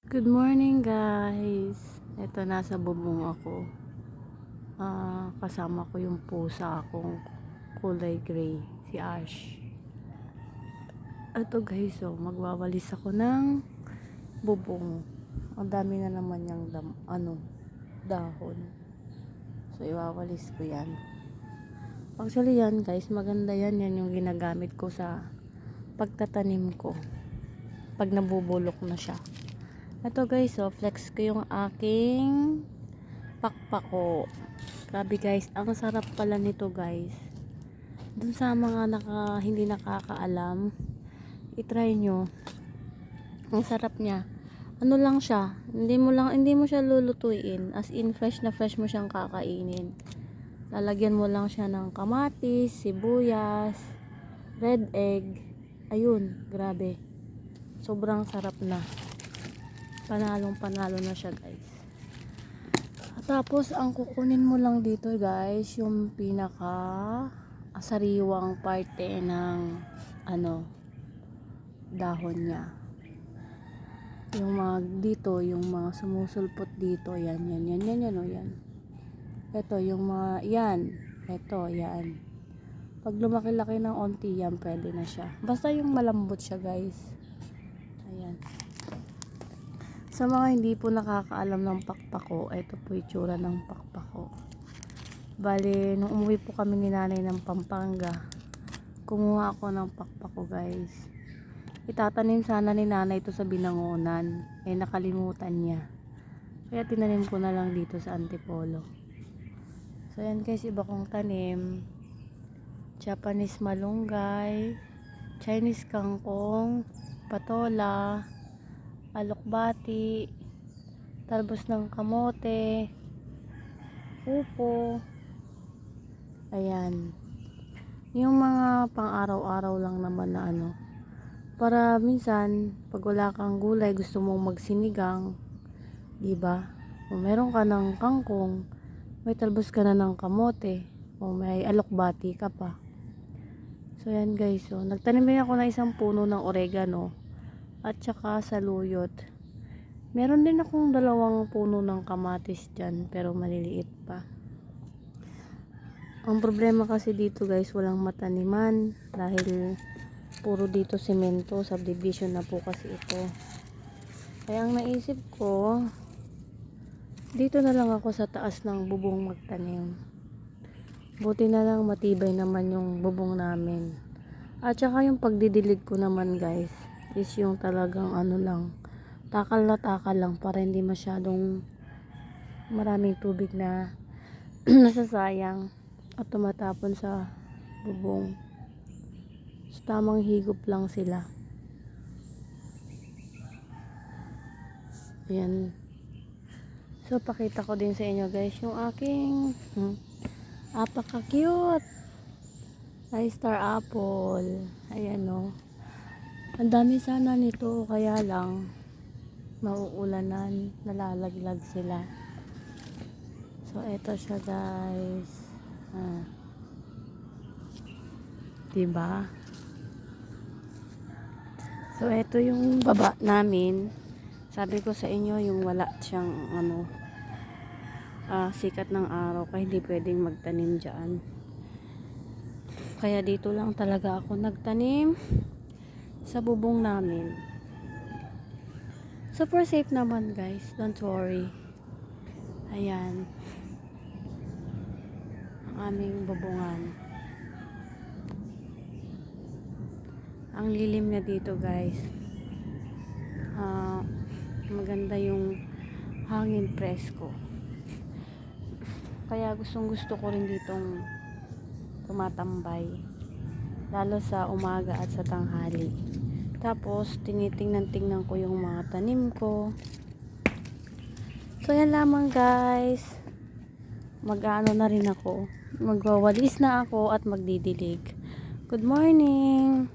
Good morning guys. Ito nasa bubong ako. Kasama ko yung pusa akong kulay gray, si Ash. Ito guys, magwawalis ako ng bubong. Ang dami na naman yung dahon. So iwawalis ko yan. Actually yan guys, maganda yan. Yan yung ginagamit ko sa pagtatanim ko. Pag nabubulok na siya. Ito guys, flex ko yung aking pakpako. Grabe guys, ang sarap pala nito guys. Dun sa mga hindi nakakaalam, i-try nyo. Ang sarap niya. Ano lang siya, hindi mo siya lulutuin. As in, fresh na fresh mo siyang kakainin. Lalagyan mo lang siya ng kamatis, sibuyas, red egg. Ayun, grabe. Sobrang sarap na. Panalo na siya guys. Tapos ang kukunin mo lang dito guys, yung pinaka sariwang parte ng dahon niya. Yung mga dito, yung mga sumusulpot dito, yan. Ito yung mga yan. Pag lumaki-laki ng onti yan, pwede na siya. Basta yung malambot siya guys. Ayan. Sa mga hindi po nakakaalam ng pakpako, ito po yung itsura ng pakpako. Bale, nung umuwi po kami ni nanay ng Pampanga, kumuha ako ng pakpako guys. Itatanim sana ni nanay ito sa Binangonan, nakalimutan niya. Kaya tinanim ko na lang dito sa Antipolo. So yan guys, iba kong tanim. Japanese malunggay, Chinese kangkong, patola, alokbati, talbos ng kamote, upo. Ayan. Yung mga pang-araw-araw lang naman na para minsan, pag wala kang gulay, gusto mong magsinigang, diba? O meron ka ng kangkong, may talbos ka na ng kamote, o may alokbati ka pa. So yan guys, nagtanim din ako ng isang puno ng oregano at saka saluyot. Meron din akong 2 puno ng kamatis dyan, pero maliliit pa. Ang problema kasi dito guys, walang mataniman dahil puro dito semento, subdivision na po kasi ito. Kaya ang naisip ko, dito na lang ako sa taas ng bubong magtanim. Buti na lang matibay naman yung bubong namin. At saka yung pagdidilig ko naman guys, is yung talagang takal lang para hindi masyadong maraming tubig na nasasayang at tumatapon sa bubong. So, tamang higop lang sila. Ayan. So pakita ko din sa inyo guys yung aking apaka-cute star apple. Ayan ang dami sana nito, kaya lang mauulanan, nalalaglag sila. So eto siya guys. Diba? So eto yung baba namin. Sabi ko sa inyo yung wala siyang sikat ng araw, kaya hindi pwedeng magtanim dyan. Kaya dito lang talaga ako nagtanim sa bubong namin. Super safe naman guys, don't worry. Ayan ang aming bubungan. Ang lilim na dito guys. Maganda yung hangin, presko. Kaya gustong gusto ko rin ditong tumatambay, lalo sa umaga at sa tanghali. Tapos tinitingnan ko yung mga tanim ko. So yan lamang guys, na rin ako, magwawalis na ako at magdidilig. Good morning.